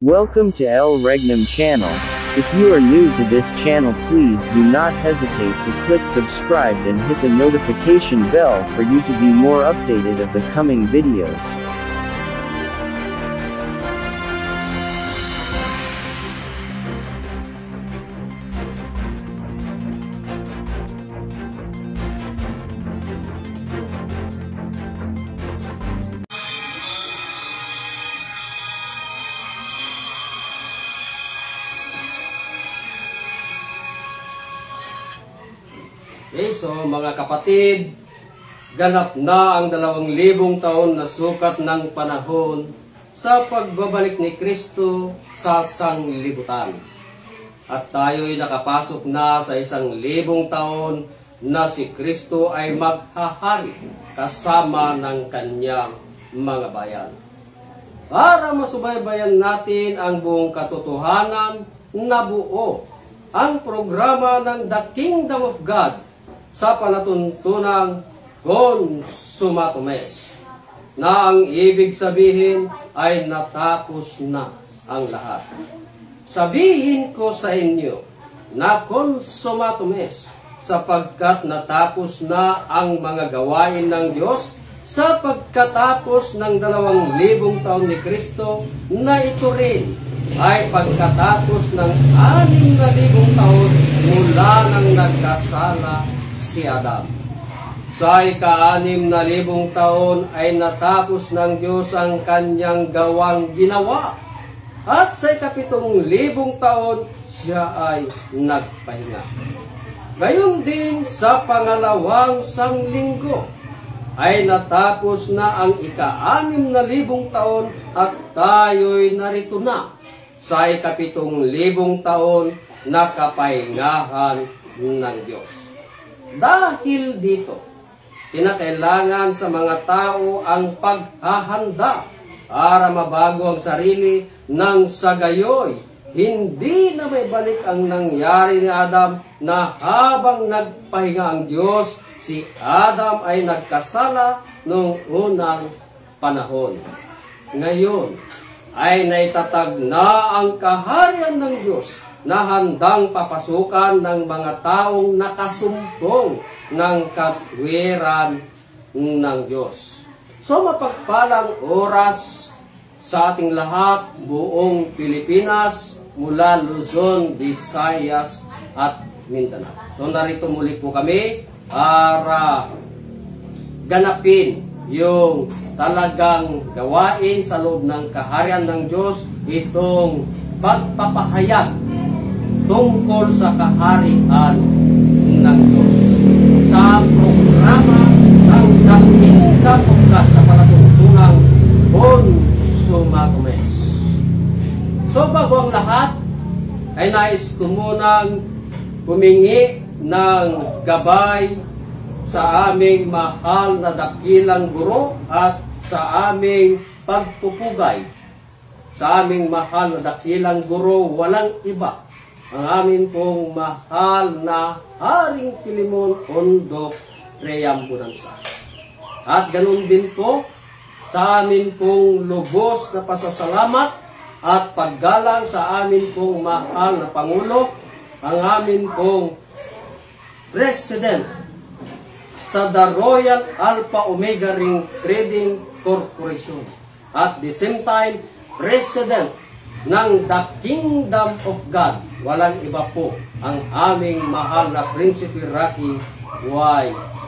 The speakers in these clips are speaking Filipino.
Welcome to El Regnum channel. If you are new to this channel, please do not hesitate to click subscribe and hit the notification bell for you to be more updated of the coming videos. Okay, so mga kapatid, ganap na ang 2,000 taon na sukat ng panahon sa pagbabalik ni Kristo sa sanglibutan. At tayo'y nakapasok na sa 1,000 taon na si Kristo ay maghahari kasama ng kanyang mga bayan. Para masubaybayan natin ang buong katotohanan na buo ang programa ng The Kingdom of God sa palatuntunang Consumatumes, na ang ibig sabihin ay natapos na ang lahat. Sabihin ko sa inyo na Consumatumes, sapagkat natapos na ang mga gawain ng Diyos sa pagkatapos ng 2,000 taon ni Kristo, na ito rin ay pagkatapos ng 6,000 taon mula nang nagkasala si Adam. Sa ika-6,000 taon ay natapos ng Diyos ang kanyang gawang ginawa. At sa ika-7,000 taon, siya ay nagpahinga. Gayon din sa pangalawang sanglinggo ay natapos na ang ika-6,000 taon at tayo'y narito na sa ika-7,000 taon na kapahingahan ng Diyos. Dahil dito, kinakailangan sa mga tao ang paghahanda para mabago ang sarili, nang sa gayoy hindi na may balik ang nangyari ni Adam, na habang nagpahinga ang Diyos, si Adam ay nagkasala noong unang panahon. Ngayon ay naitatag na ang kaharian ng Diyos na handang papasukan ng mga taong nakasumpong ng katwiran ng Diyos. So mapagpalang oras sa ating lahat, buong Pilipinas, mula Luzon, Visayas at Mindanao. So narito muli po kami para ganapin yung talagang gawain sa loob ng kaharian ng Diyos, itong pagpapahayag tungkol sa kaharian ng Diyos sa programa ng The Kingdom of God sa palatuntunang Consumatumes. So bago ang lahat, ay nais ko munang humingi ng gabay sa aming mahal na dakilang guro at sa aming pagpupugay. Sa aming mahal na dakilang guro, walang iba, ang amin pong mahal na Haring Filemon Ondok Reambunansah. At ganun din po sa amin pong lubos na pasasalamat at paggalang sa amin pong mahal na Pangulo, ang amin pong President sa The Royal Alpha Omega Ring Trading Corporation. At the same time, President ng The Kingdom of God. Walang iba po ang aming mahal na Prinsipe Rocky Y.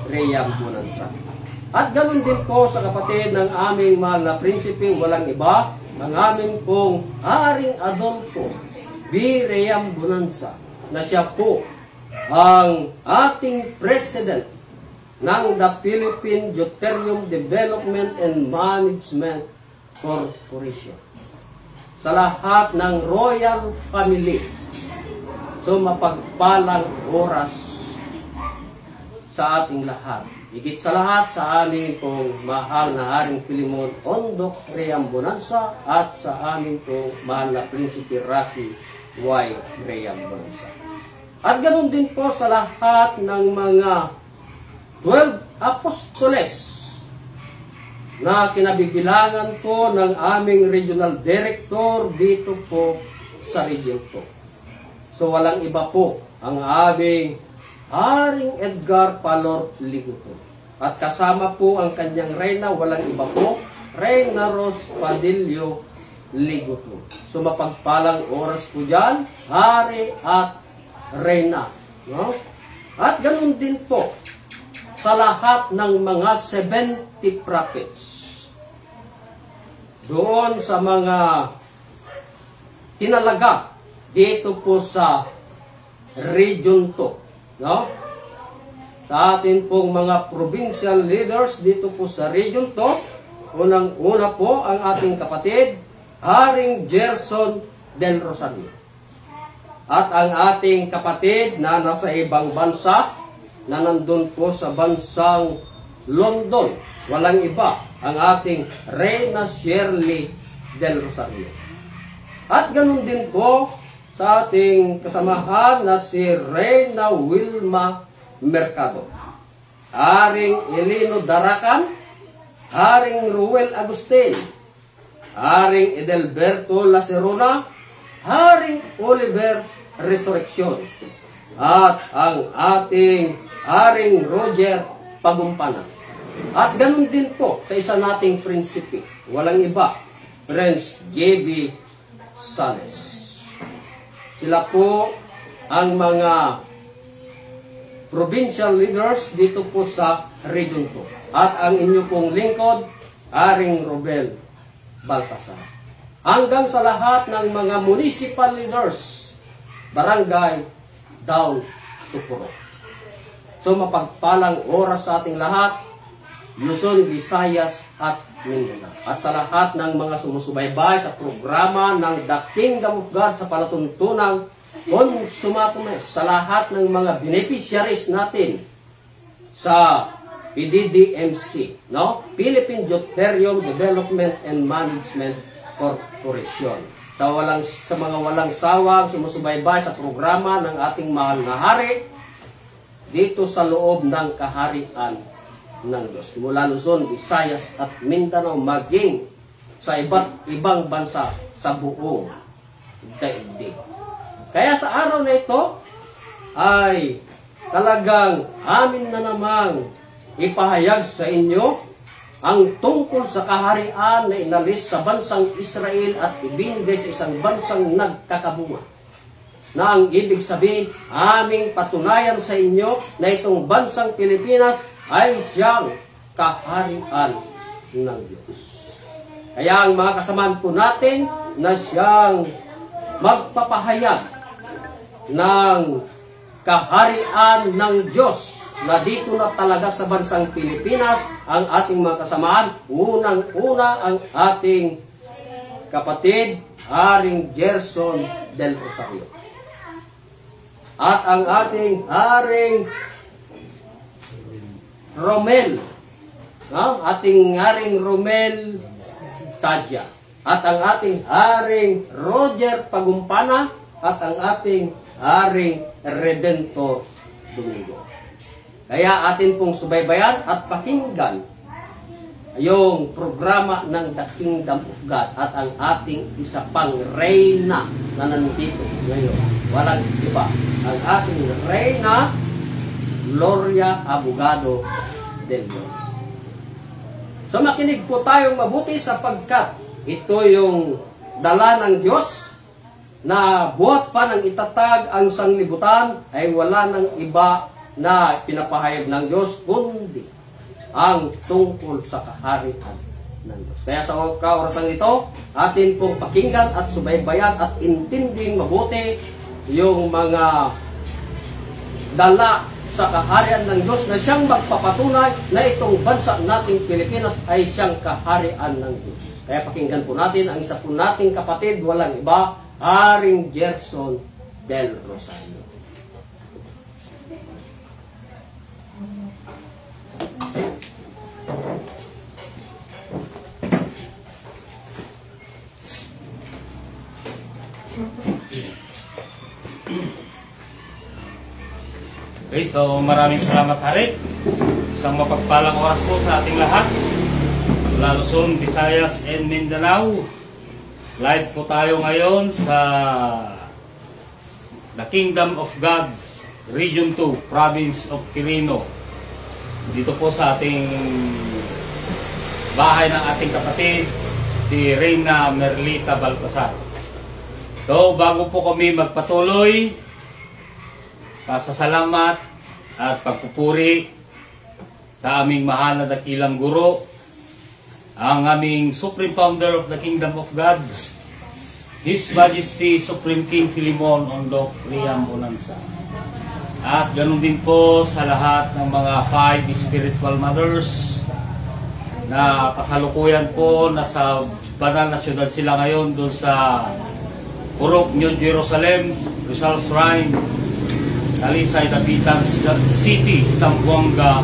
Reambunansah. At ganun din po sa kapatid ng aming mahal na Prinsipe, walang iba, ang aming pong Haring Adolfo B. Reambunansah, na siya po ang ating President ng the Philippine Deuterium Development and Management Corporation. Sa lahat ng royal family, so mapagpalang oras sa ating lahat. Higit sa lahat sa aming pong mahal na Haring Filemon Ondok Reambunansah at sa aming pong mahal na Prinsipe Rocky Y. Reambunansah. At ganoon din po sa lahat ng mga 12 apostoles na kinabibilangan po ng aming regional director dito po sa Region 2. So walang iba po ang aming Haring Edgar Palor Liguton. At kasama po ang kanyang reyna, walang iba po, Reyna Rose Padillo Liguton. So mapagpalang oras po dyan, hari at reyna. No? At ganun din po sa lahat ng mga 70 prophets. Doon sa mga tinalaga dito po sa Region 2. No? Sa atin pong mga provincial leaders dito po sa Region 2, unang-una po ang ating kapatid, Haring Gerson del Rosario. At ang ating kapatid na nasa ibang bansa, na nandun po sa bansang London, walang iba, ang ating Reyna Shirley del Rosario. At ganun din po sa ating kasamahan na si Reyna Wilma Mercado, Haring Elino Daracan, Haring Ruel Agustin, Haring Edelberto Lacerona, Haring Oliver Resurrection, at ang ating Haring Roger Pagumpana. At ganun din po sa isa nating prinsipe, walang iba, Prince J.B. Sales. Sila po ang mga provincial leaders dito po sa Region 2. At ang inyo pong lingkod, Haring Robel Baltasar. Hanggang sa lahat ng mga municipal leaders, barangay, down to Puro. So mapagpalang oras sa ating lahat, Luzon, Visayas at Mindanao. At sa lahat ng mga sumusubaybay sa programa ng The Kingdom of God sa palatuntunang Consumato Mes, sa lahat ng mga beneficiaries natin sa PDDMC, no? Philippine Deuterium Development and Management Corporation. Sa mga walang sawang sumusubaybay sa programa ng ating mahal na hari dito sa loob ng kaharian ng Diyos. Mula Luzon, Visayas at Mindanao, maging sa iba't ibang bansa sa buong daigdig. Kaya sa araw na ito ay talagang amin na namang ipahayag sa inyo ang tungkol sa kaharian na inalis sa bansang Israel at ibinigay sa isang bansang nagkakabunga. Na ang ibig sabihin, aming patunayan sa inyo na itong bansang Pilipinas ay siyang kaharian ng Diyos. Kaya ang mga kasamaan po natin na siyang magpapahayag ng kaharian ng Diyos na dito na talaga sa bansang Pilipinas, ang ating mga kasamaan, unang-una ang ating kapatid, Haring Gerson del Rosario. At ang ating Haring Romel, ating Haring Romel Tadya, at ang ating Haring Roger Pagumpana, at ang ating Haring Redentor Domingo. Kaya atin pong subaybayan at pakinggan yung programa ng The Kingdom of God at ang ating isa pang reyna na nandito ngayon. Walang iba. Ang ating reyna, Gloria Abogado del Leon. So makinig po tayong mabuti sapagkat ito yung dala ng Diyos na buhat pa ng itatag ang sanglibutan ay wala ng iba na pinapahayag ng Diyos kundi ang tungkol sa kaharian ng Diyos. Kaya sa kaorasan ito, atin pong pakinggan at subaybayan at intindihin mabuti yung mga dala sa kaharian ng Diyos na siyang magpapatunay na itong bansa nating Pilipinas ay siyang kaharian ng Diyos. Kaya pakinggan po natin ang isa po nating kapatid, walang iba, Haring Gerson del Rosario. Okay, so maraming salamat Hari. Isang mapagpalang oras po sa ating lahat. mula Luzon, Visayas, and Mindanao. Live po tayo ngayon sa The Kingdom of God, Region 2, Province of Quirino. Dito po sa ating bahay ng ating kapatid, si Reyna Merlita Baltasar. So, bago po kami magpatuloy, pasasalamat at pagpupuri sa aming mahal na dakilang guro, ang aming Supreme Founder of the Kingdom of God, His Majesty Supreme King Philemon Ondoc Riam Bonanza. At ganun din po sa lahat ng mga 5 spiritual mothers na kasalukuyan po nasa banal na syudad sila ngayon doon sa Purok, New Jerusalem, Rizal Shrine, Talisay, Dapitan City, Zamboanga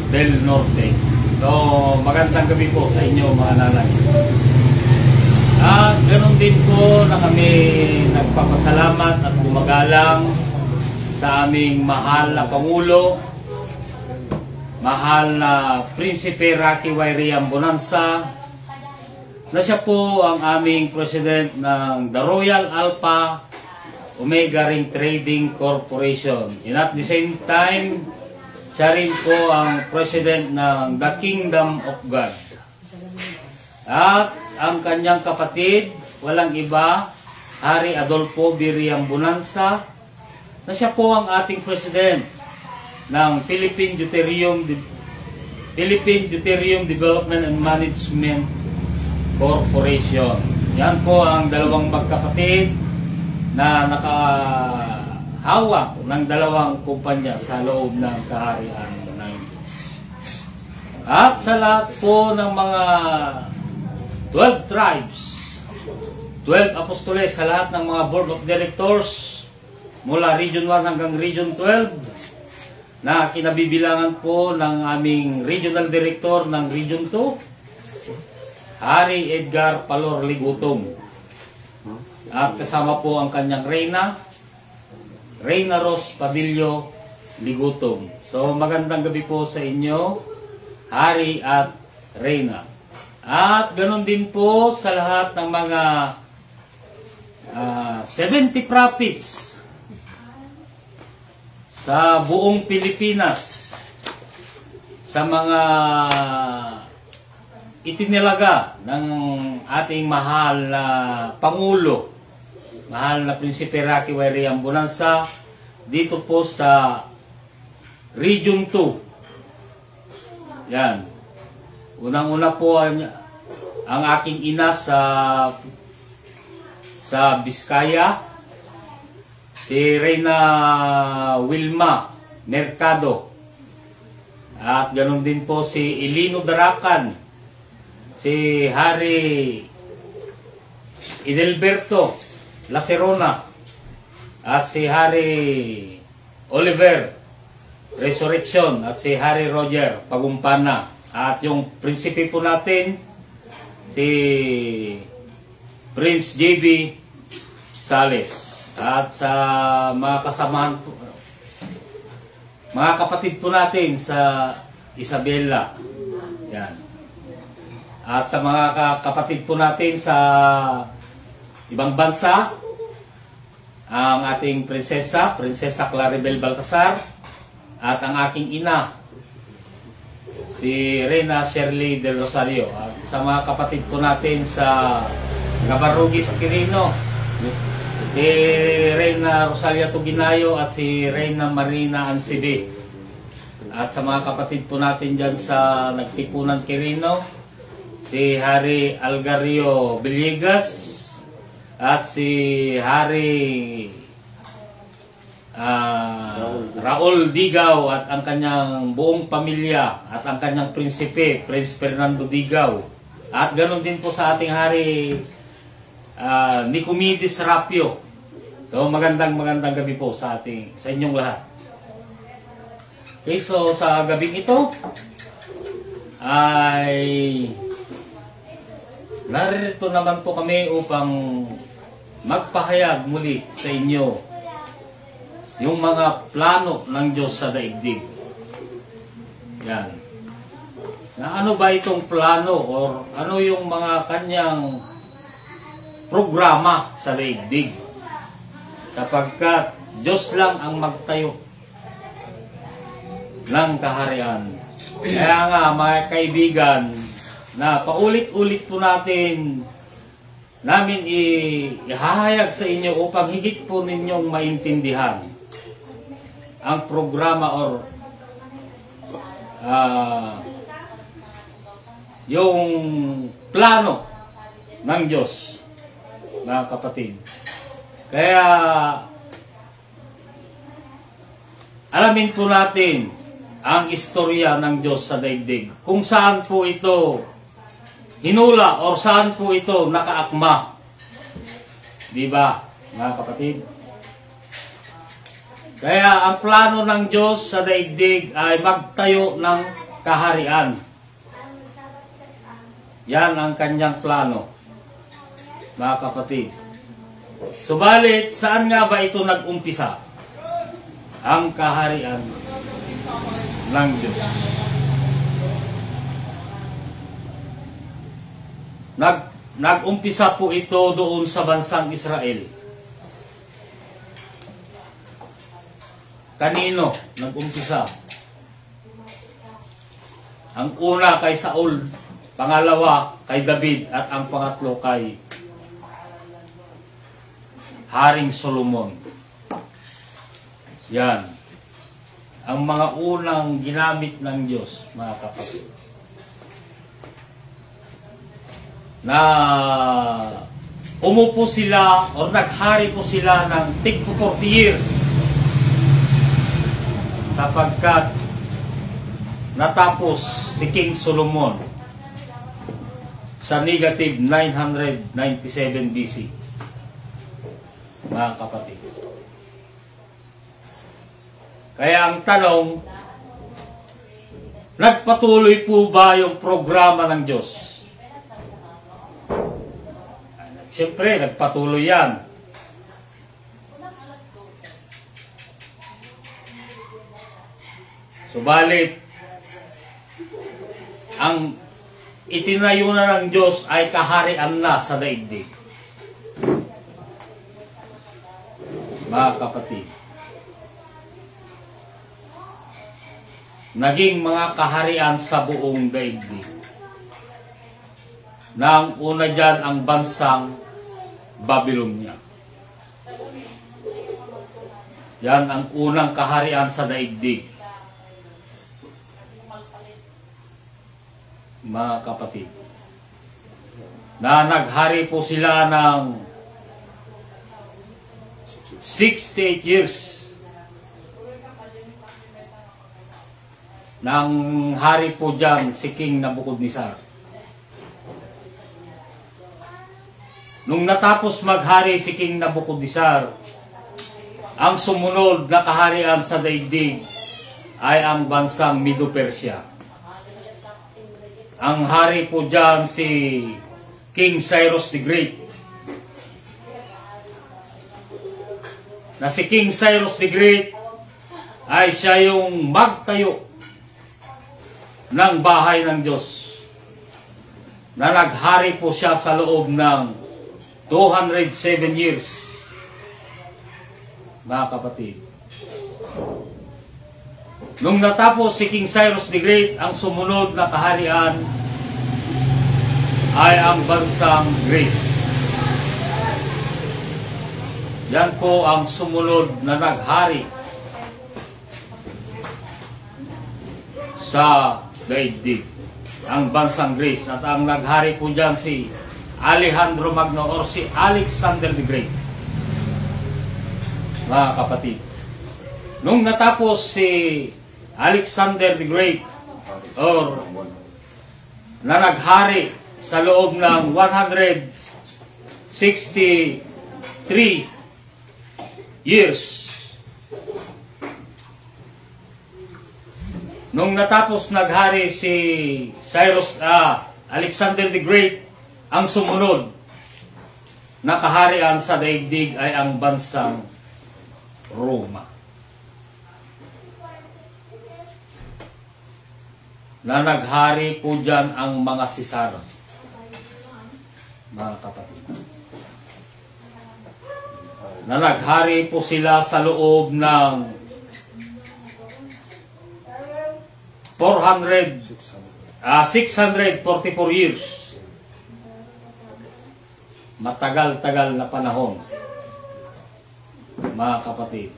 del Norte. So, magandang gabi po sa inyo mga nanay. At ganoon din po na kami nagpapasalamat at gumagalang sa aming mahal na Pangulo, mahal na Prinsipe Rocky Y. Riam Bonanza, na siya po ang aming President ng The Royal Alpha Omega Ring Trading Corporation. And at the same time, siya rin po ang President ng The Kingdom of God. At ang kanyang kapatid, walang iba, Hari Adolfo B. Riam Bonanza, na siya po ang ating President ng Philippine Deuterium Development and Management Corporation. Yan po ang dalawang magkapatid na nakahawak ng dalawang kumpanya sa loob ng kaharian ng Diyos. At sa lahat po ng mga 12 tribes, 12 apostoles, sa lahat ng mga board of directors mula Region 1 hanggang Region 12 na kinabibilangan po ng aming Regional Director ng Region 2, Hari Edgar Palor Ligutong. At kasama po ang kanyang Reyna Rose Padillo Ligutong. So magandang gabi po sa inyo, Hari at Reyna. At ganoon din po sa lahat ng mga 70 prophets sa buong Pilipinas, sa mga itinilaga ng ating mahal na Pangulo, mahal na Prinsipe Rocky Y. Riam Bonanza, dito po sa Region 2. Yan. Unang-una po ang aking ina sa Biskaya, si Reyna Wilma Mercado. At ganoon din po si Elino Daracan, si Hari Idelberto Lacerona, at si Hari Oliver Resurrection, at si Hari Roger Pagumpana. At yung prinsipe po natin, si Prince JB Sales. At sa mga kasamahan po, mga kapatid po natin sa Isabela. Yan. At sa mga kapatid po natin sa ibang bansa, ang ating Prinsesa Claribel Baltasar, at ang aking ina, si Reyna Shirley del Rosario. At sa mga kapatid po natin sa Cabarrugis, Quirino, si Reyna Rosalia Tuginayo at si Reyna Marina Ansibi. At sa mga kapatid po natin dyan sa Nagtipunan, Quirino, si Hari Algario Villegas at si Hari Raul Digaw at ang kanyang buong pamilya, at ang kanyang prinsipe, Prince Fernando Digaw. At ganoon din po sa ating Hari Nicomedes Rapio. So magandang gabi po sa inyong lahat. Okay, so sa gabing ito ay narito naman po kami upang magpahayag muli sa inyo yung mga plano ng Diyos sa daigdig. Yan. na ano ba itong plano or ano yung mga kanyang programa sa daigdig. Kapagkat Diyos lang ang magtayo ng kaharian. Kaya nga mga kaibigan, na paulit-ulit po namin ihahayag sa inyo upang higit po ninyong maintindihan ang programa or yung plano ng Diyos, mga kapatid. Kaya alamin po natin ang istorya ng Diyos sa daigdig. Kung saan po ito hinula or saan po ito nakaakma. Di ba, mga kapatid? Kaya ang plano ng Diyos sa daigdig ay magtayo ng kaharian. Yan ang kanyang plano, mga kapatid. Subalit, saan nga ba ito nag-umpisa? Ang kaharian ng Diyos. Nag-umpisa po ito doon sa bansang Israel. Kanino nag-umpisa? Ang una kay Saul, pangalawa kay David, at ang pangatlo kay Haring Solomon. Yan. Ang mga unang ginamit ng Diyos, mga kapatid. Na umupo sila o naghari po sila ng tig 40 years sapagkat natapos si King Solomon sa negative 997 BC, mga kapatid. Kaya ang tanong, nagpatuloy po ba yung programa ng Diyos? Siyempre, nagpatuloy yan. Subalit, ang itinayo na ng Diyos ay kaharian na sa daigdig. Mga kapatid, naging mga kaharian sa buong daigdig. Nang una dyan ang bansang Babylonia. Yan ang unang kaharian sa daigdig. Mga kapatid, na naghari po sila ng 68 years. Nang hari po dyan si King Nabucodonosor. Nung natapos maghari si King Nabucodonosor, ang sumunod na kaharian sa daigdig ay ang bansang Medo-Persia. Ang hari po dyan si King Cyrus the Great. Na si King Cyrus the Great ay siya yung magtayo ng bahay ng Diyos. Na naghari po siya sa loob ng 207 years. Mga kapatid. Nung natapos si King Cyrus the Great, ang sumunod na kaharian ay ang bansang Greece. Yan po ang sumunod na naghari sa daigdig, ang bansang Greece. At ang naghari po dyan si Alejandro Magno or si Alexander the Great. Mga kapatid, nung natapos si Alexander the Great or na naghari sa loob ng 163 years. Nung natapos naghari si Alexander the Great, ang sumunod na kaharian sa daigdig ay ang bansang Roma. na naghari po dyan ang mga Sisar. Mga kapatid. Na naghari po sila sa loob ng 644 years. Matagal-tagal na panahon. Mga kapatid.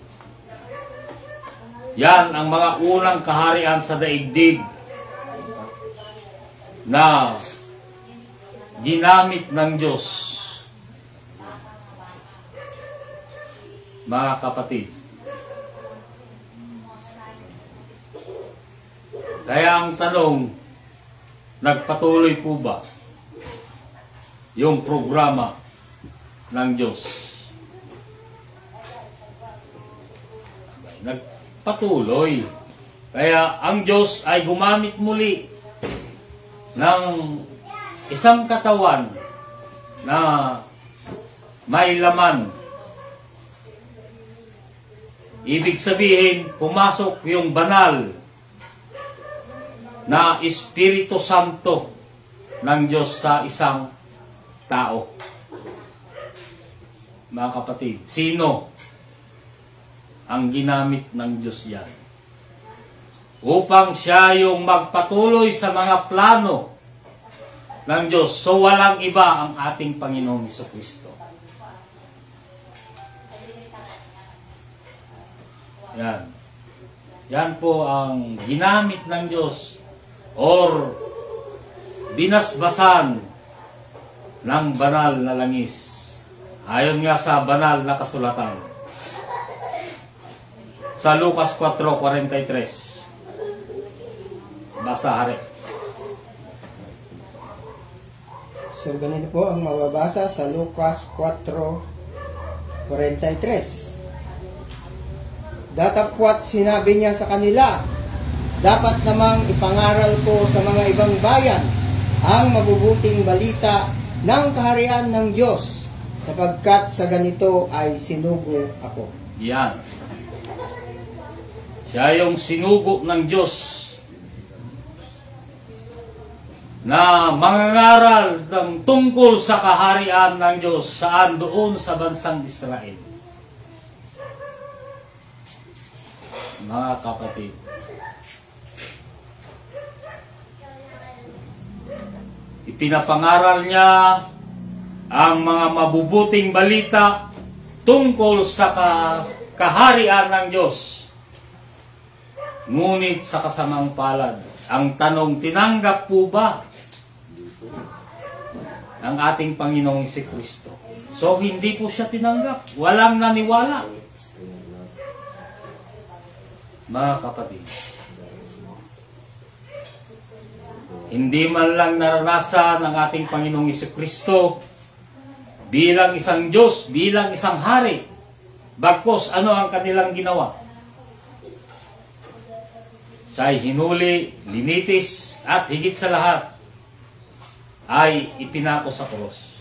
Yan ang mga unang kaharian sa daigdig na ginamit ng Diyos. Mga kapatid. Kaya ang tanong, nagpatuloy po ba yung programa ng Diyos? Nagpatuloy. Kaya ang Diyos ay gumamit muli ng isang katawan na may laman. Ibig sabihin, pumasok yung banal na Espiritu Santo ng Diyos sa isang tao. Mga kapatid, sino ang ginamit ng Diyos yan? Upang siya yung magpatuloy sa mga plano ng Diyos. So walang iba ang ating Panginoong Jesucristo. Yan. Yan po ang ginamit ng Diyos or binasbasan ng banal na langis. Ayon nga sa banal na kasulatan. Sa Lucas 4:43. Basa hari. So ganito po ang mababasa sa Lucas 4:43. Datapwat sinabi niya sa kanila, dapat namang ipangaral ko sa mga ibang bayan ang mabubuting balita ng kaharian ng Diyos, sapagkat sa ganito ay sinugo ako. Yan. Siya yung sinugo ng Diyos na mangangaral ng tungkol sa kaharian ng Diyos saan doon sa bansang Israel. Mga kapatid, ipinapangaral niya ang mga mabubuting balita tungkol sa kaharian ng Diyos. Ngunit sa kasamang palad, ang tanong, tinanggap po ba ng ating Panginoong Jesucristo? So, hindi po siya tinanggap. Walang naniwala. Mga kapatid, hindi man lang naranasan ng ating Panginoong Jesucristo bilang isang Diyos, bilang isang hari. Bagkus, ano ang kanilang ginawa? Siya ay hinuli, linitis, at higit sa lahat ay ipinako sa krus.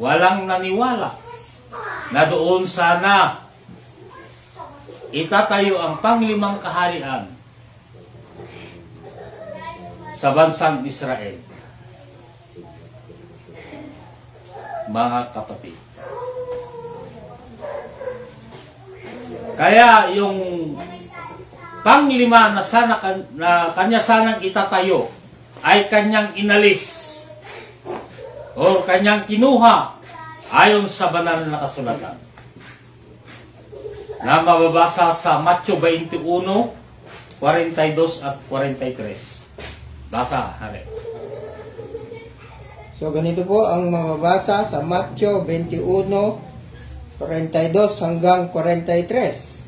Walang naniwala na doon sana itatayo ang panglimang kaharian sa bansang Israel. Mga kapatid. Kaya yung panglima na sana na kanya sanang itatayo ay kanyang inalis o kanyang kinuha ayon sa banal na kasulatan na mababasa sa Matthew 21:42 at 43. Basa, hari. So ganito po ang mababasa sa Matthew 21:42 hanggang 43.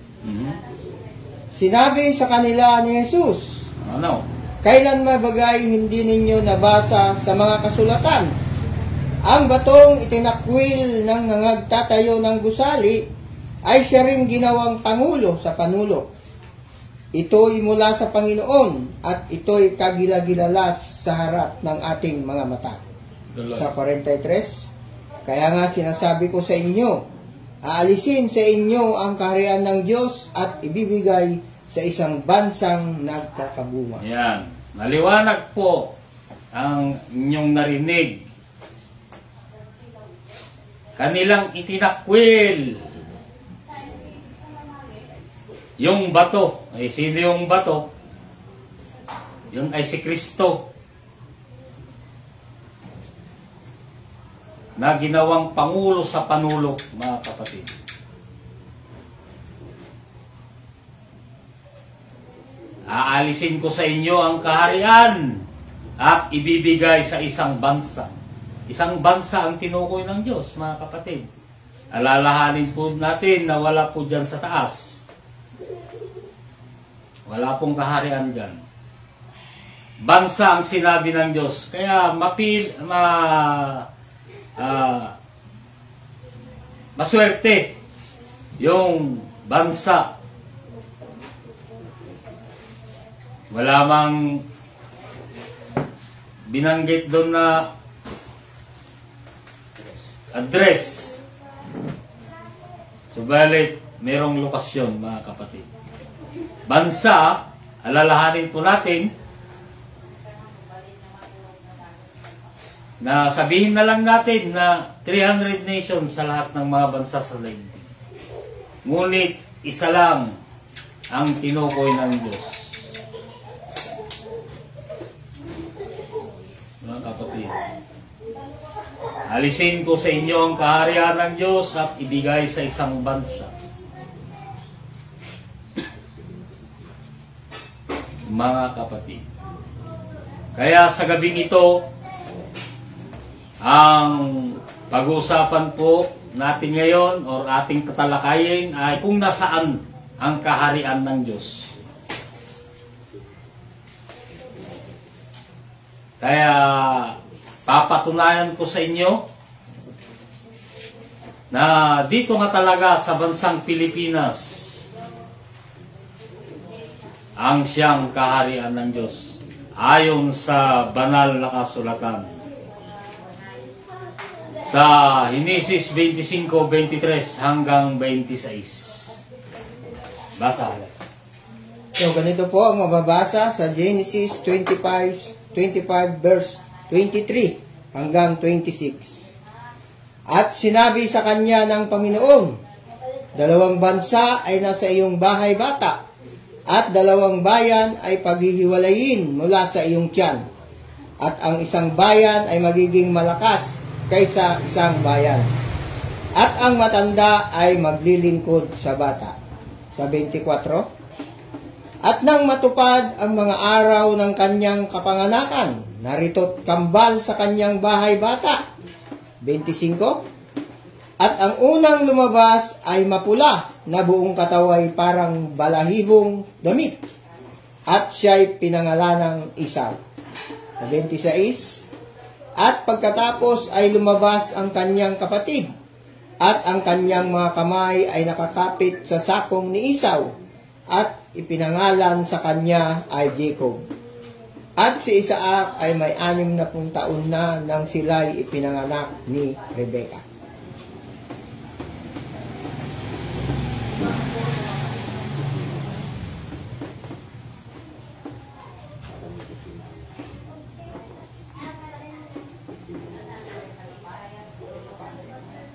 Sinabi sa kanila ni Jesus, Ano? kailan mabagay hindi ninyo nabasa sa mga kasulatan? Ang batong itinakwil ng nangagtatayo ng gusali ay siya ring ginawang pangulo sa panulo. Ito'y mula sa Panginoon at ito'y kagilagilalas sa harap ng ating mga mata. Sa 43, kaya nga sinasabi ko sa inyo, aalisin sa inyo ang kaharian ng Diyos at ibibigay sa isang bansang nagkakabunga. Yan. Maliwanag po ang inyong narinig. Kanilang itinakwil yung bato. Ay, sino yung bato? Yung ay si Kristo na ginawang pangulo sa panulok, mga kapatid. Aalisin ko sa inyo ang kaharian at ibibigay sa isang bansa. Isang bansa ang tinukoy ng Diyos, mga kapatid. Alalahanin po natin na wala po dyan sa taas. Wala pong kaharian dyan. Bansa ang sinabi ng Diyos. Kaya maswerte yung bansa. Wala mang binanggit doon na address. Subalit, merong lokasyon, mga kapatid. Bansa, alalahanin po natin na sabihin na lang natin na 300 nations sa lahat ng mga bansa sa daigdig. Ngunit isa lang ang tinukoy ng Diyos. Mga kapatid, alisin ko sa inyo ang kaharian ng Diyos at ibigay sa isang bansa. Mga kapatid, kaya sa gabing ito, ang pag-uusapan po natin ngayon o ating tatalakayin ay kung nasaan ang kaharian ng Diyos. Kaya papatunayan ko sa inyo na dito nga talaga sa bansang Pilipinas ang siyang kaharian ng Diyos ayon sa banal na kasulatan. Sa Henesis 25:23 hanggang 26. Basa. So, ganito po ang mababasa sa Genesis 25 verse 23 hanggang 26. At sinabi sa kanya ng Panginoon, 2 bansa ay nasa iyong bahay bata, at 2 bayan ay paghihiwalayin mula sa iyong tiyan. At ang isang bayan ay magiging malakas kaysa isang bayan. At ang matanda ay maglilingkod sa bata. Sa 24. At nang matupad ang mga araw ng kanyang kapanganakan, narito't kambal sa kanyang bahay bata. 25. At ang unang lumabas ay mapula na buong kataway parang balahibong damit. At siya'y pinangalanang Isaw. Sa 26. At pagkatapos ay lumabas ang kanyang kapatid. At ang kanyang mga kamay ay nakakapit sa sakong ni Isaw. At ipinangalan sa kanya ay Jacob. At si Isaac ay may 60 taon na nang sila'y ipinanganak ni Rebecca.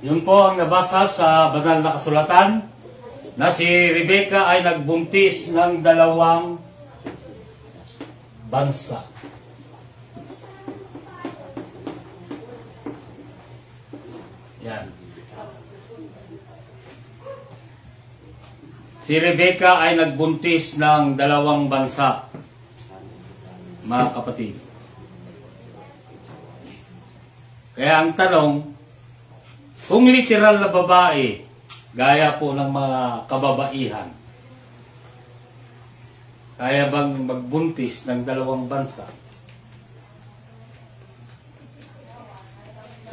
Yun po ang nabasa sa banal na kasulatan na si Rebecca ay nagbuntis ng 2 bansa. Yan. Si Rebecca ay nagbuntis ng 2 bansa, mga kapatid. Kaya ang tanong, kung literal na babae, gaya po ng mga kababaihan, kaya bang magbuntis ng 2 bansa?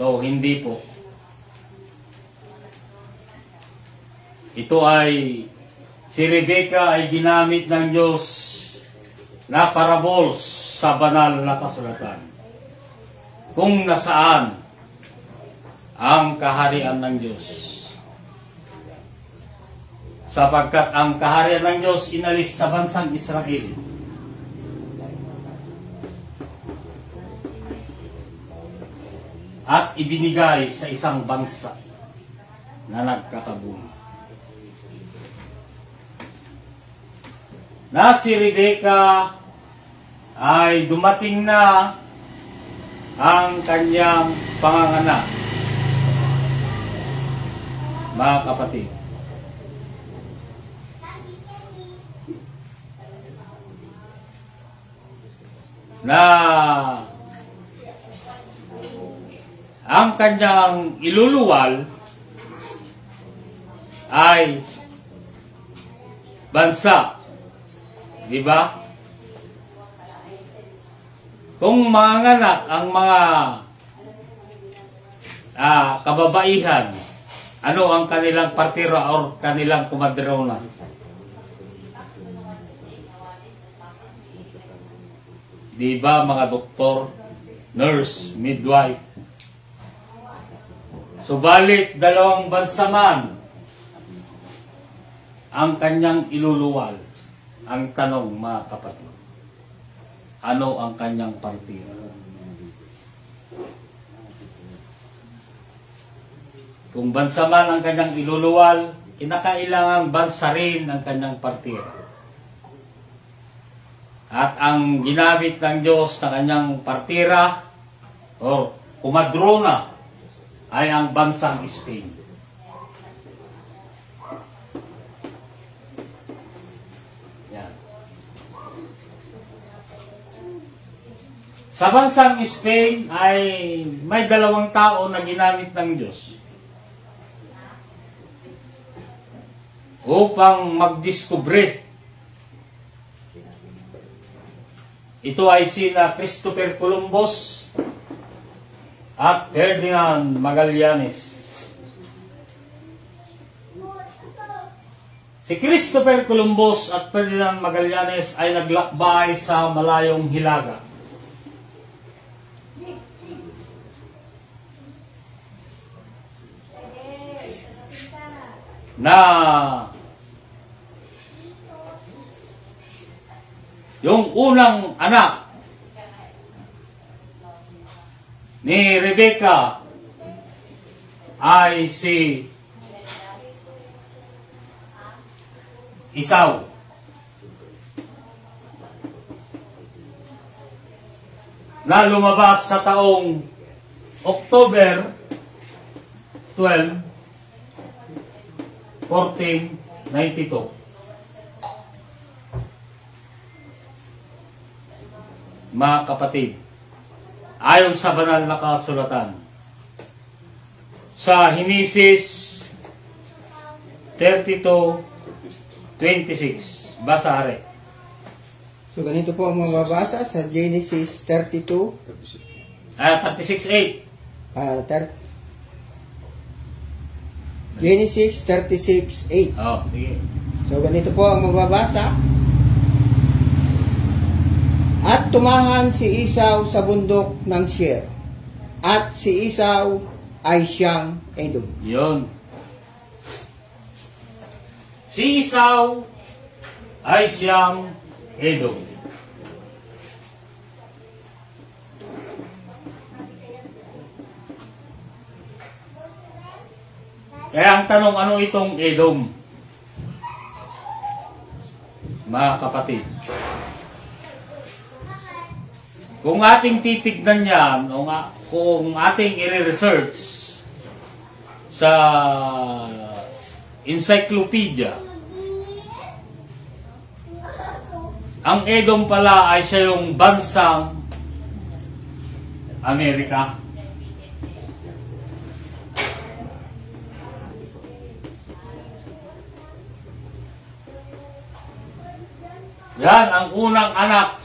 So, hindi po. Ito ay, si Rebecca ay ginamit ng Diyos na parables sa banal na kasulatan. Kung nasaan ang kaharian ng Diyos. sapagkat ang kaharian ng Diyos inalis sa bansang Israel. At ibinigay sa isang bansa na nagkakabuli. Na si Rebecca ay dumating na ang kanyang panganganak. Mga kapatid, na ang kanyang iluluwal ay bansa, di ba? Kung manganak ang mga kababaihan, ano ang kanilang partira o kanilang kumadrona? Di ba mga doktor, nurse, midwife? Subalit dalawang bansa man ang kanyang iluluwal. Ang tanong, mga kapatid, ano ang kanyang partira? Kung bansa man ang kanyang iluluwal, kinakailangang bansa rin ang kanyang partira. At ang ginamit ng Diyos na kanyang partira o kumadrona ay ang bansang Spain. Yan. Sa bansang Spain ay may dalawang tao na ginamit ng Diyos upang magdiskubre. Ito ay sina Christopher Columbus at Ferdinand Magallanes. Si Christopher Columbus at Ferdinand Magallanes ay naglakbay sa malayong hilaga. Na yung unang anak ni Rebecca ay si Esau. Na lumabas sa taong October 12, 1492. Mga kapatid, ayon sa banal na kasulatan, sa Henesis 32:26, basa hari. So ganito po ang mababasa sa Genesis 36:8. Genesis 36:8. Oh, sige. So ganito po ang mababasa. At tumahan si Esau sa bundok ng Seir, at si Esau ay siyang Edom. Yun. Si Esau ay siyang Edom. Kaya ang tanong, ano itong Edom? Mga kapatid, kung ating titignan yan, kung ating i-research sa encyclopedia, ang Edom pala ay siya yung bansang Amerika. Yan ang unang anak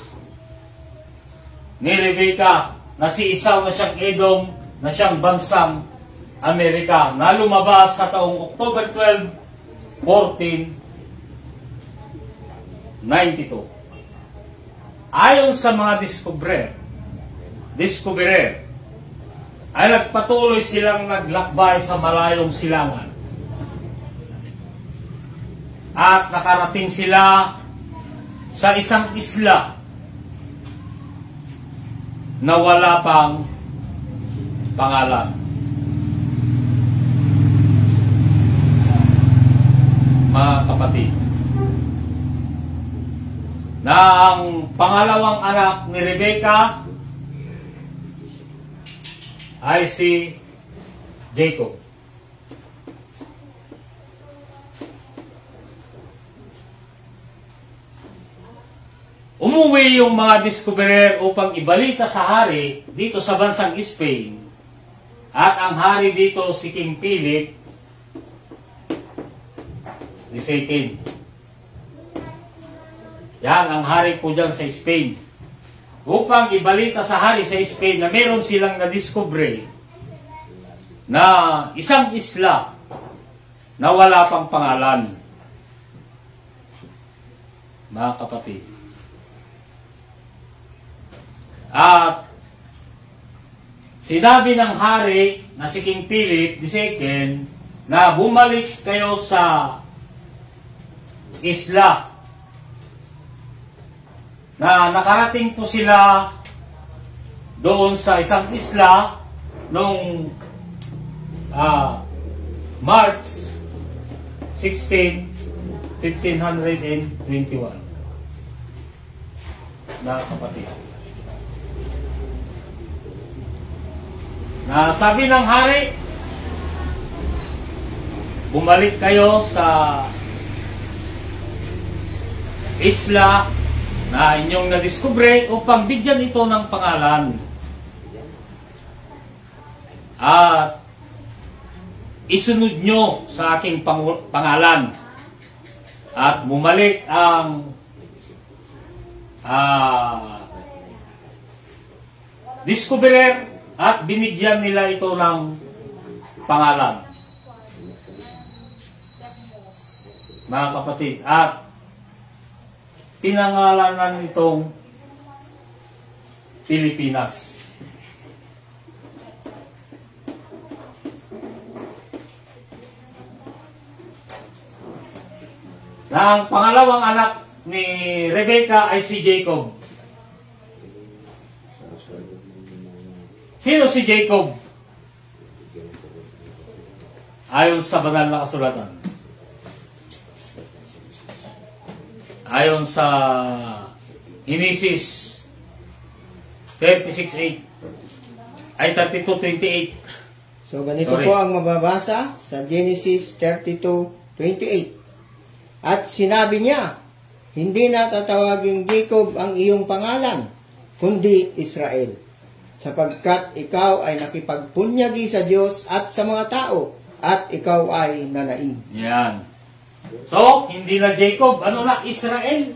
ni Rebecca, na si Esau na siyang Edom, na siyang bansang Amerika, na lumabas sa taong October 12, 1492. Ayon sa mga diskuberer, ay nagpatuloy silang naglakbay sa malayong silangan. at nakarating sila sa isang isla na wala pang pangalan. Mga kapatid, na ang pangalawang anak ni Rebecca ay si Jacob. Umuwi yung mga discoverer upang ibalita sa hari dito sa bansang Spain, at ang hari dito si King Philip II. Yan ang hari po dyan sa Spain. Upang ibalita sa hari sa Spain na meron silang na-discover na isang isla na wala pang pangalan. Mga kapatid. At sinabi ng hari na si King Philip II na bumalik kayo sa isla na nakarating po sila doon sa isang isla noong March 16, 1521. Na kapatid. Na sabi ng hari, bumalik kayo sa isla na inyong na-discover upang bigyan ito ng pangalan. At isunod nyo sa aking pangalan. At bumalik ang discoverer at binigyan nila ito ng pangalan. Mga kapatid, at pinangalanan itong Pilipinas. Na ang pangalawang anak ni Rebecca ay si Jacob. Sino si Jacob? Ayon sa banal na kasulatan. Ayon sa Genesis 36:8 ay 32:28. So ganito po ang mababasa sa Genesis 32:28. At sinabi niya, hindi na tatawaging Jacob ang iyong pangalan, kundi Israel, sapagkat ikaw ay nakipagpunyagi sa Diyos at sa mga tao, at ikaw ay nanaig. Yan. So, hindi na Jacob, ano na? Israel.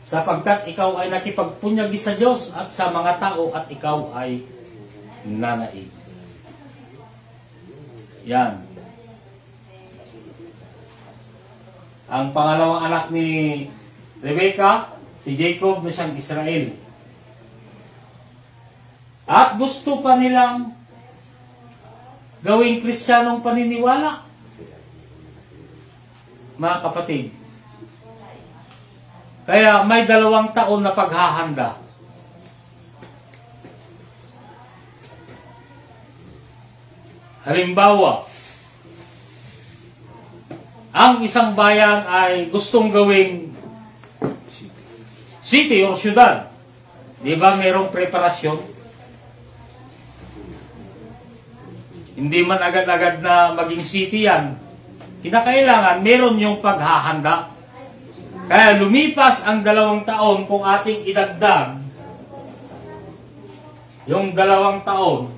Sapagkat ikaw ay nakipagpunyagi sa Diyos at sa mga tao, at ikaw ay nanaig. Yan. Ang pangalawang anak ni Rebecca, si Jacob, na siyang Israel. At gusto pa nilang gawing Kristiyanong paniniwala. Mga kapatid. Kaya may 2 taon na paghahanda. Halimbawa, ang isang bayan ay gustong gawing city o syudad. Di ba mayroong preparasyon? Hindi man agad-agad na maging city yan. Kinakailangan meron yung paghahanda. Kaya lumipas ang 2 taon kung ating idagdag yung 2 taon.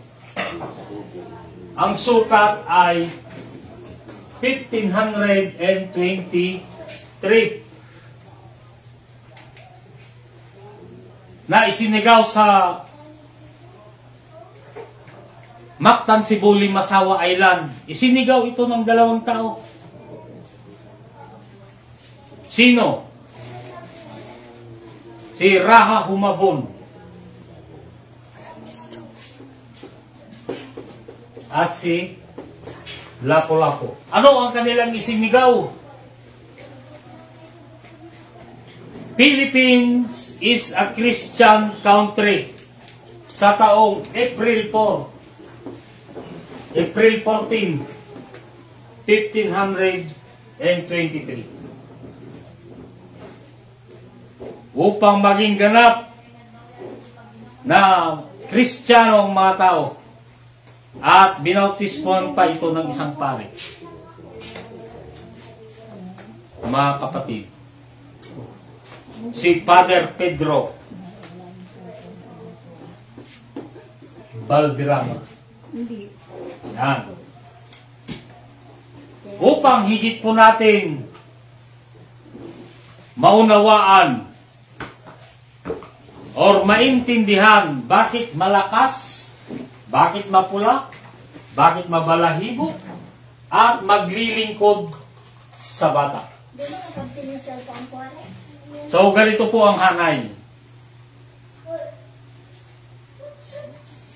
Ang sukat ay 1523 na isinigaw sa Mactan, Cebu, Limasawa Island. Isinigaw ito ng 2 tao. Sino? Si Raha Humabon. at si Lapu-Lapu. Ano ang kanilang isinigaw? Philippines is a Christian country sa taong April 14, 1523. Upang maging ganap na Kristiyano ang mga tao at binautismohan pa ito ng isang pare. Mga kapatid, si Father Pedro Valderrama. Yan. Upang higit po natin maunawaan or maintindihan bakit malakas, bakit mapula, bakit mabalahibo, at maglilingkod sa bata. So, ganito po ang hanay.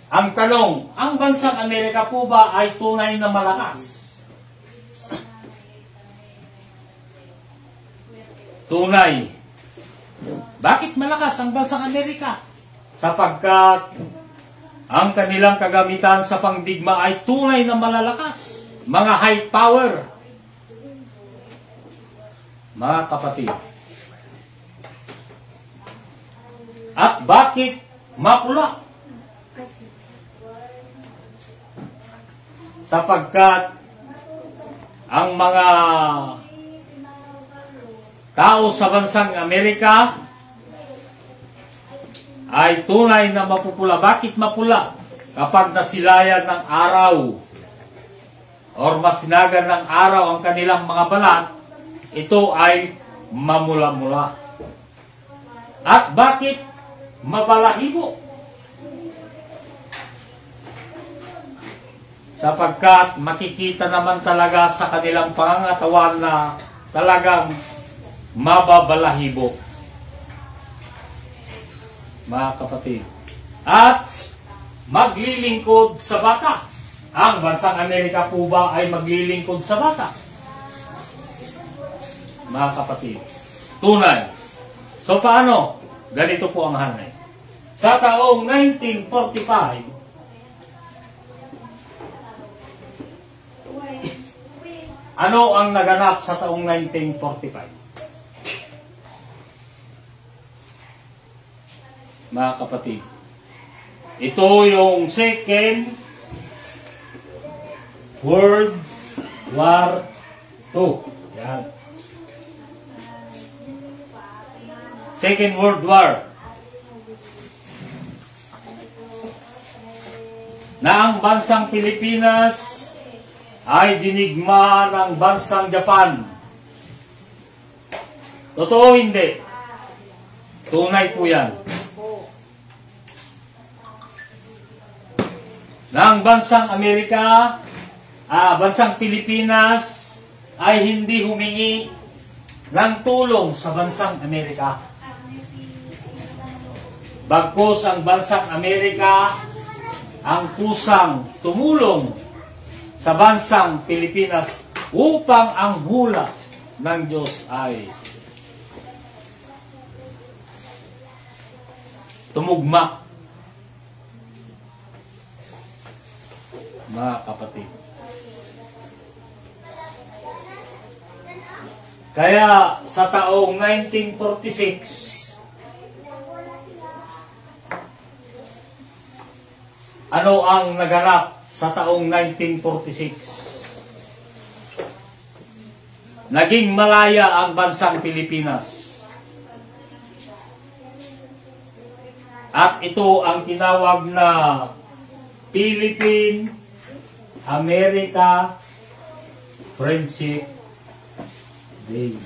Ang tanong, ang bansang Amerika po ba ay tunay na malakas? Tunay. Bakit malakas ang bansang Amerika? Sapagkat ang kanilang kagamitan sa pangdigma ay tunay na malalakas. Mga high power. Mga kapatid. At bakit mapula? Sapagkat ang mga tao sa bansang Amerika ay tunay na mapupula. Bakit mapula? Kapag nasilayan ng araw or masinagan ng araw ang kanilang mga balat, ito ay mamula-mula. At bakit mabalahibo? Sapagkat makikita naman talaga sa kanilang pangangatawan na talagang mababalahibo. Mga kapatid. At maglilingkod sa bata. Ang bansang Amerika po ba ay maglilingkod sa bata? Mga kapatid. Tunay. So paano? Ganito po ang hanay. Sa taong 1945, ano ang naganap sa taong 1945? Mga kapatid, ito yung Second World War II. Yan. Second World War. Na ang bansang Pilipinas ay dinigma ng bansang Japan. Totoo hindi? Tunay po yan. Na ang bansang Amerika, bansang Pilipinas ay hindi humingi ng tulong sa bansang Amerika. Bagkus ang bansang Amerika ang kusang tumulong sa bansang Pilipinas upang ang hula ng Diyos ay tumugma. Mga kapatid. Kaya sa taong 1946, ano ang naganap sa taong 1946? Naging malaya ang bansang Pilipinas. At ito ang tinawag na Philippine-America Friendship Day.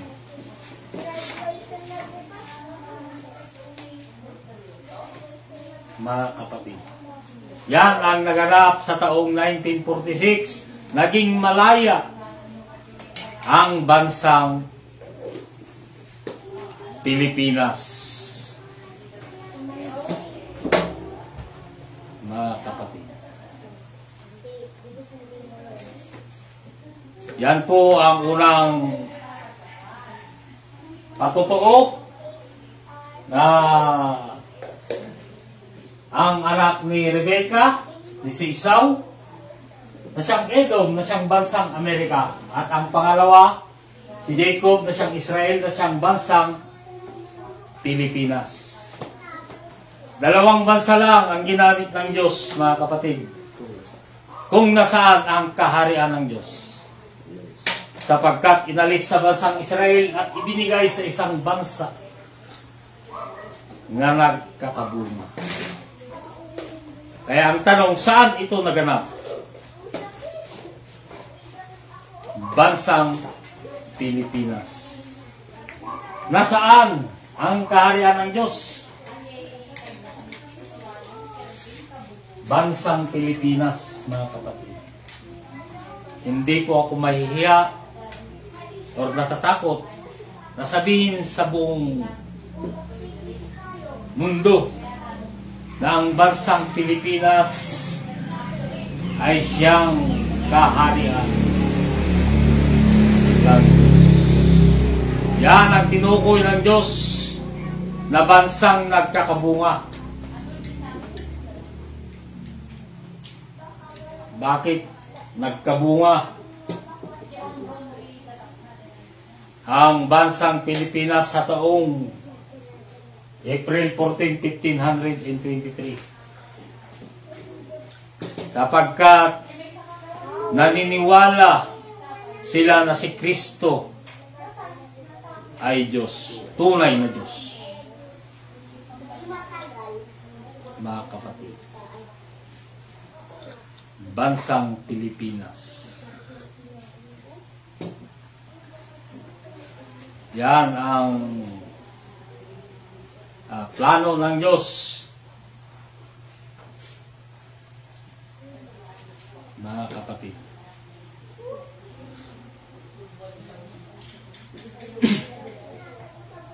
Mga kapatid. Yan ang naganap sa taong 1946. Naging malaya ang bansang Pilipinas. Mga kapatid. Yan po ang unang patotoo na ang anak ni Rebecca, ni si Esau, na siyang Edom, na siyang bansang Amerika. At ang pangalawa, si Jacob, na siyang Israel, na siyang bansang Pilipinas. Dalawang bansa lang ang ginamit ng Diyos, mga kapatid, kung nasaan ang kaharian ng Diyos. Sapagkat inalis sa bansang Israel at ibinigay sa isang bansa nga nagkakabunga. Kaya ang tanong, saan ito naganap? Bansang Pilipinas. Nasaan ang kaharian ng Diyos? Bansang Pilipinas, mga kapatid. Hindi po ako mahihiya o natatakot na sabihin sa buong mundo na ang bansang Pilipinas ay siyang kaharian. Yan ang tinukoy ng Diyos na bansang nagkakabunga. Bakit nagkabunga ang bansang Pilipinas sa taong April 14, 1523? Sapagkat naniniwala sila na si Kristo ay Diyos, tunay na Diyos. Mga kapatid, bansang Pilipinas. Yan ang plano ng Diyos. Mga kapatid.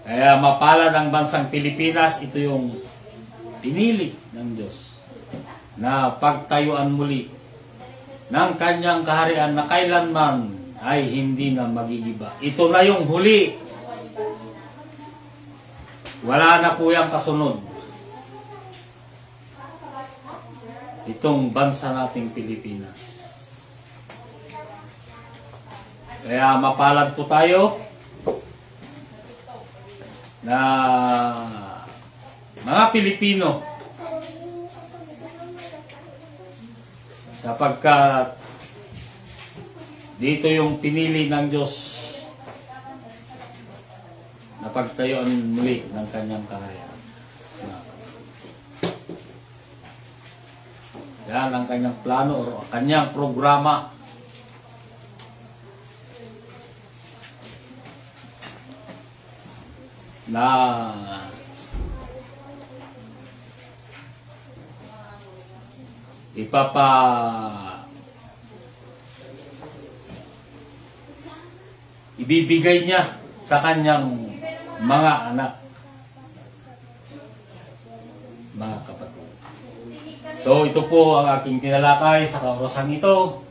Kaya mapalad ang bansang Pilipinas, ito yung pinili ng Diyos na pagtayuan muli ng kanyang kaharian na kailanman ay hindi na magigiba. Ito na yung huli. Wala na po yung kasunod. Itong bansa nating Pilipinas. Kaya mapalad po tayo na mga Pilipino sapagkat dito yung pinili ng Diyos na pagtayuan muli ng kanyang kaharian. Yan ang kanyang plano o kanyang programa. Na ibibigay niya sa kanyang mga anak, mga kapatid. So ito po ang aking tinalakay sa kaorasan ito.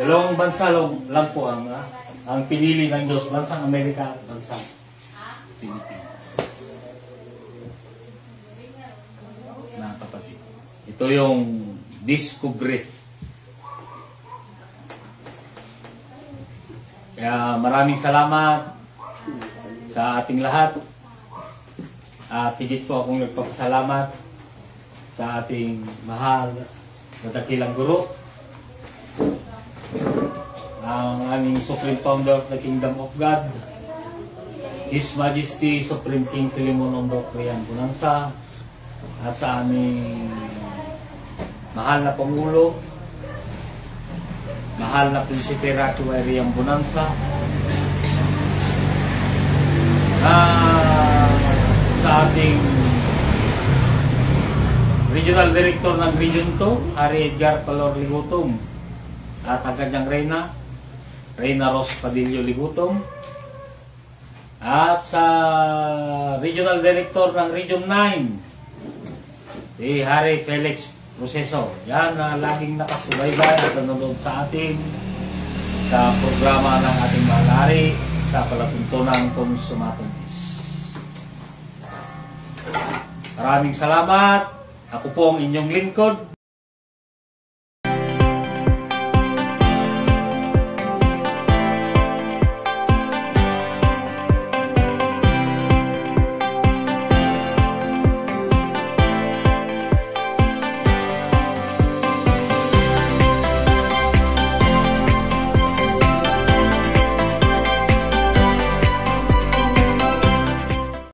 Dalawang bansa lang po ang pinili ng Diyos, bansang Amerika at bansang Pilipinas. Mga kapatid, ito yung discovery. Kaya maraming salamat sa ating lahat. At higit po akong nagpapasalamat sa ating mahal na dakilang guro, ang aming Supreme Founder of the Kingdom of God, His Majesty Supreme King Philemon Ondo Krian Bonanza, at sa aming mahal na Pangulo, mahal na Prinsipe Rocky Wairiam Bonanza, sa ating Regional Director ng Region 2, Harry Edgar Palor Ligutom, at ang kanyang Reyna Ros Padillo Ligutom, at sa Regional Director ng Region 9, si Harry Felix proseso. Yan na laging nakasubaybay at nanonood sa atin sa programa ng ating mahal-ari sa palatuntunang Consumatum-is. Maraming salamat. Ako po ang inyong lingkod,